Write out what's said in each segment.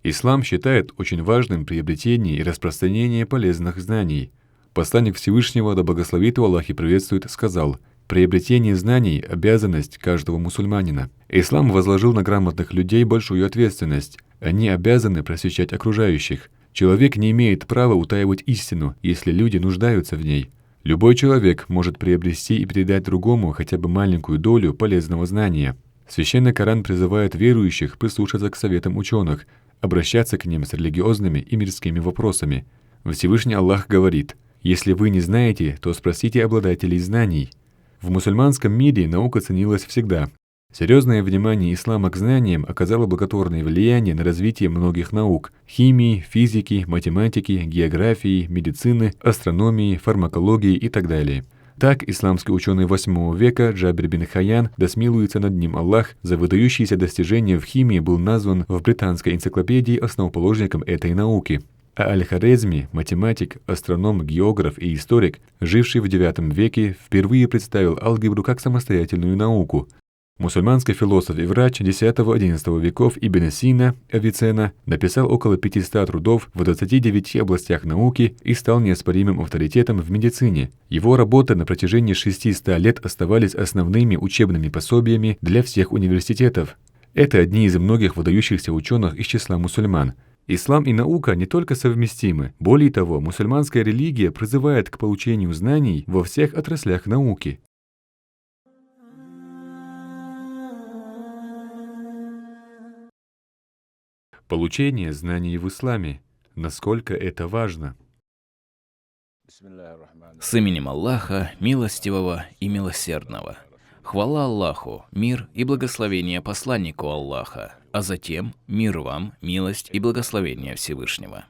Ислам считает очень важным приобретение и распространение полезных знаний. Посланник Всевышнего, да благословит его Аллах и приветствует, сказал: «Приобретение знаний – обязанность каждого мусульманина». Ислам возложил на грамотных людей большую ответственность. Они обязаны просвещать окружающих. Человек не имеет права утаивать истину, если люди нуждаются в ней. Любой человек может приобрести и передать другому хотя бы маленькую долю полезного знания. Священный Коран призывает верующих прислушаться к советам ученых, обращаться к ним с религиозными и мирскими вопросами. Всевышний Аллах говорит: «Если вы не знаете, то спросите обладателей знаний». В мусульманском мире наука ценилась всегда. Серьезное внимание ислама к знаниям оказало благотворное влияние на развитие многих наук – химии, физики, математики, географии, медицины, астрономии, фармакологии и так далее. Так, исламский ученый VIII века Джабир бин Хайян, да смилуется над ним Аллах, за выдающиеся достижения в химии был назван в британской энциклопедии основоположником этой науки. А Аль-Хорезми, математик, астроном, географ и историк, живший в IX веке, впервые представил алгебру как самостоятельную науку. Мусульманский философ и врач X-XI веков Ибн Сина, Авиценна, написал около 500 трудов в 29 областях науки и стал неоспоримым авторитетом в медицине. Его работы на протяжении 600 лет оставались основными учебными пособиями для всех университетов. Это одни из многих выдающихся ученых из числа мусульман. Ислам и наука не только совместимы. Более того, мусульманская религия призывает к получению знаний во всех отраслях науки. Получение знаний в исламе. Насколько это важно? С именем Аллаха, милостивого и милосердного. Хвала Аллаху, мир и благословение посланнику Аллаха, а затем мир вам, милость и благословение Всевышнего.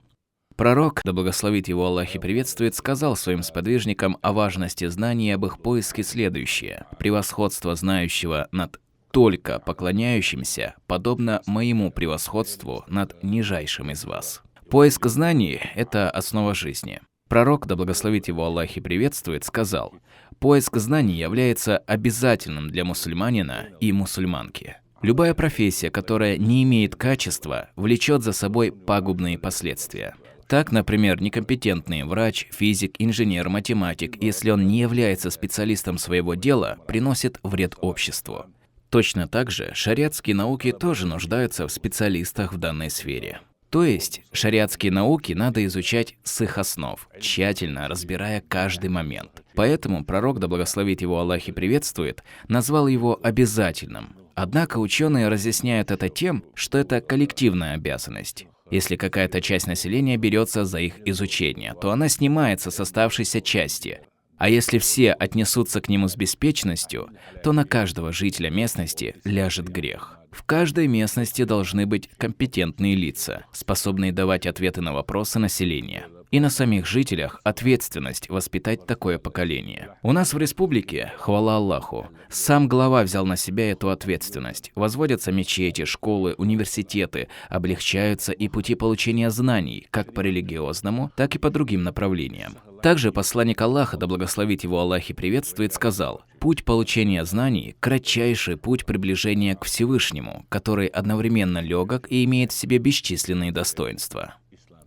Пророк, да благословит его Аллах и приветствует, сказал своим сподвижникам о важности знаний и об их поиске следующее: «Превосходство знающего над только поклоняющимся подобно моему превосходству над нижайшим из вас». Поиск знаний – это основа жизни. Пророк, да благословит его Аллах и приветствует, сказал: «Поиск знаний является обязательным для мусульманина и мусульманки». Любая профессия, которая не имеет качества, влечет за собой пагубные последствия. Так, например, некомпетентный врач, физик, инженер, математик, если он не является специалистом своего дела, приносит вред обществу. Точно так же шариатские науки тоже нуждаются в специалистах в данной сфере. То есть шариатские науки надо изучать с их основ, тщательно разбирая каждый момент. Поэтому пророк, да благословит его Аллах и приветствует, назвал его обязательным. Однако ученые разъясняют это тем, что это коллективная обязанность. Если какая-то часть населения берется за их изучение, то она снимается с оставшейся части. А если все отнесутся к нему с беспечностью, то на каждого жителя местности ляжет грех. В каждой местности должны быть компетентные лица, способные давать ответы на вопросы населения. И на самих жителях ответственность воспитать такое поколение. У нас в республике, хвала Аллаху, сам глава взял на себя эту ответственность. Возводятся мечети, школы, университеты, облегчаются и пути получения знаний, как по религиозному, так и по другим направлениям. Также посланник Аллаха, да благословит его Аллах и приветствует, сказал: «Путь получения знаний – кратчайший путь приближения к Всевышнему, который одновременно легок и имеет в себе бесчисленные достоинства».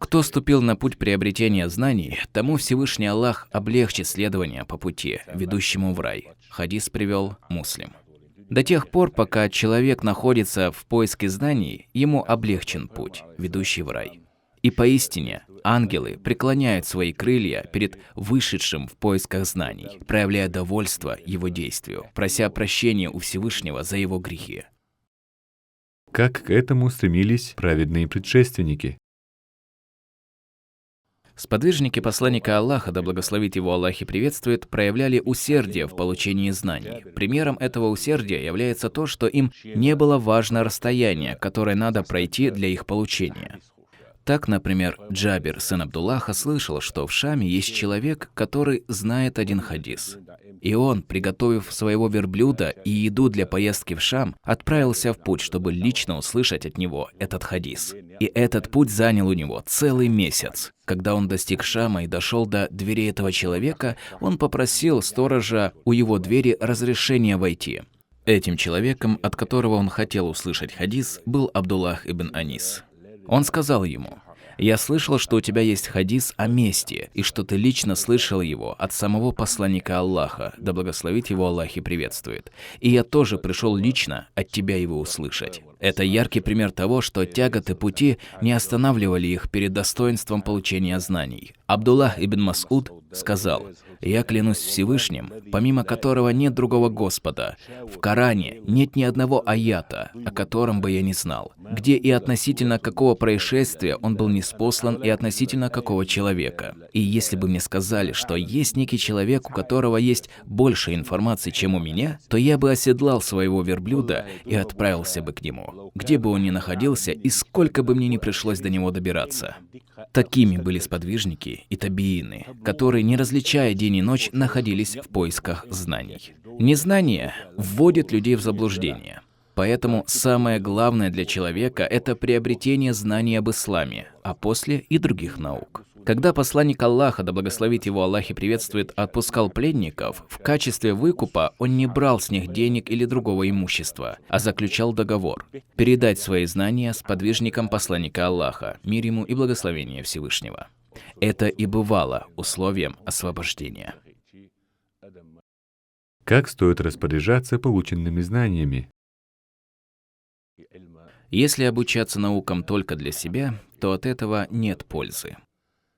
Кто ступил на путь приобретения знаний, тому Всевышний Аллах облегчит следование по пути, ведущему в рай. Хадис привел Муслим. До тех пор, пока человек находится в поиске знаний, ему облегчен путь, ведущий в рай. И поистине, ангелы преклоняют свои крылья перед вышедшим в поисках знаний, проявляя довольство его действию, прося прощения у Всевышнего за его грехи. Как к этому стремились праведные предшественники? Сподвижники посланника Аллаха, да благословит его Аллах и приветствует, проявляли усердие в получении знаний. Примером этого усердия является то, что им не было важно расстояние, которое надо пройти для их получения. Так, например, Джабир, сын Абдуллаха, слышал, что в Шаме есть человек, который знает один хадис. И он, приготовив своего верблюда и еду для поездки в Шам, отправился в путь, чтобы лично услышать от него этот хадис. И этот путь занял у него целый месяц. Когда он достиг Шама и дошел до дверей этого человека, он попросил сторожа у его двери разрешения войти. Этим человеком, от которого он хотел услышать хадис, был Абдуллах ибн Анис. Он сказал ему: «Я слышал, что у тебя есть хадис о мести, и что ты лично слышал его от самого посланника Аллаха, да благословит его Аллах и приветствует. И я тоже пришел лично от тебя его услышать». Это яркий пример того, что тяготы пути не останавливали их перед достоинством получения знаний. Абдуллах ибн Мас'уд сказал: «Я клянусь Всевышним, помимо которого нет другого Господа. В Коране нет ни одного аята, о котором бы я не знал, где и относительно какого происшествия он был ниспослан, и относительно какого человека. И если бы мне сказали, что есть некий человек, у которого есть больше информации, чем у меня, то я бы оседлал своего верблюда и отправился бы к нему, где бы он ни находился и сколько бы мне ни пришлось до него добираться». Такими были сподвижники и табиины, которые, не различая день и ночь, находились в поисках знаний. Незнание вводит людей в заблуждение. Поэтому самое главное для человека – это приобретение знаний об исламе, а после и других наук. Когда посланник Аллаха, да благословит его Аллах и приветствует, отпускал пленников, в качестве выкупа он не брал с них денег или другого имущества, а заключал договор – передать свои знания сподвижникам посланника Аллаха, мир ему и благословение Всевышнего. Это и бывало условием освобождения. Как стоит распоряжаться полученными знаниями? Если обучаться наукам только для себя, то от этого нет пользы.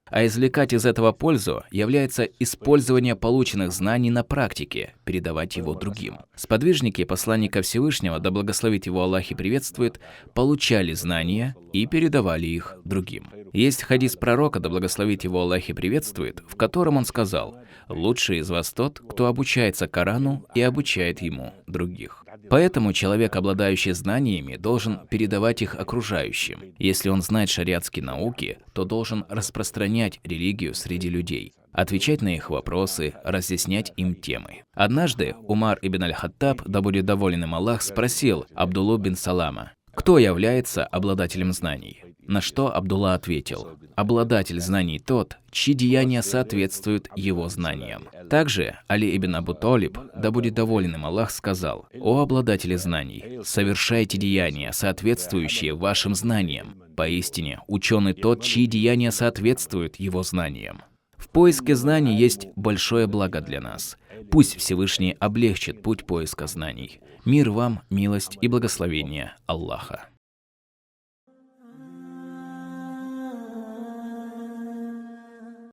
А извлекать из этого пользу является использование полученных знаний на практике, передавать его другим. Сподвижники посланника Всевышнего, да благословит его Аллах и приветствует, получали знания и передавали их другим. Есть хадис пророка, да благословит его Аллах и приветствует, в котором он сказал: «Лучший из вас тот, кто обучается Корану и обучает ему других». Поэтому человек, обладающий знаниями, должен передавать их окружающим. Если он знает шариатские науки, то должен распространять религию среди людей, отвечать на их вопросы, разъяснять им темы. Однажды Умар ибн аль-Хаттаб, да будет доволен им Аллах, спросил Абдуллу бин Салама: «Кто является обладателем знаний?» На что Абдулла ответил: «Обладатель знаний тот, чьи деяния соответствуют его знаниям». Также Али ибн Абу Талиб, да будет доволен им Аллах, сказал: «О обладатели знаний, совершайте деяния, соответствующие вашим знаниям. Поистине, ученый тот, чьи деяния соответствуют его знаниям». В поиске знаний есть большое благо для нас. Пусть Всевышний облегчит путь поиска знаний. Мир вам, милость и благословение Аллаха.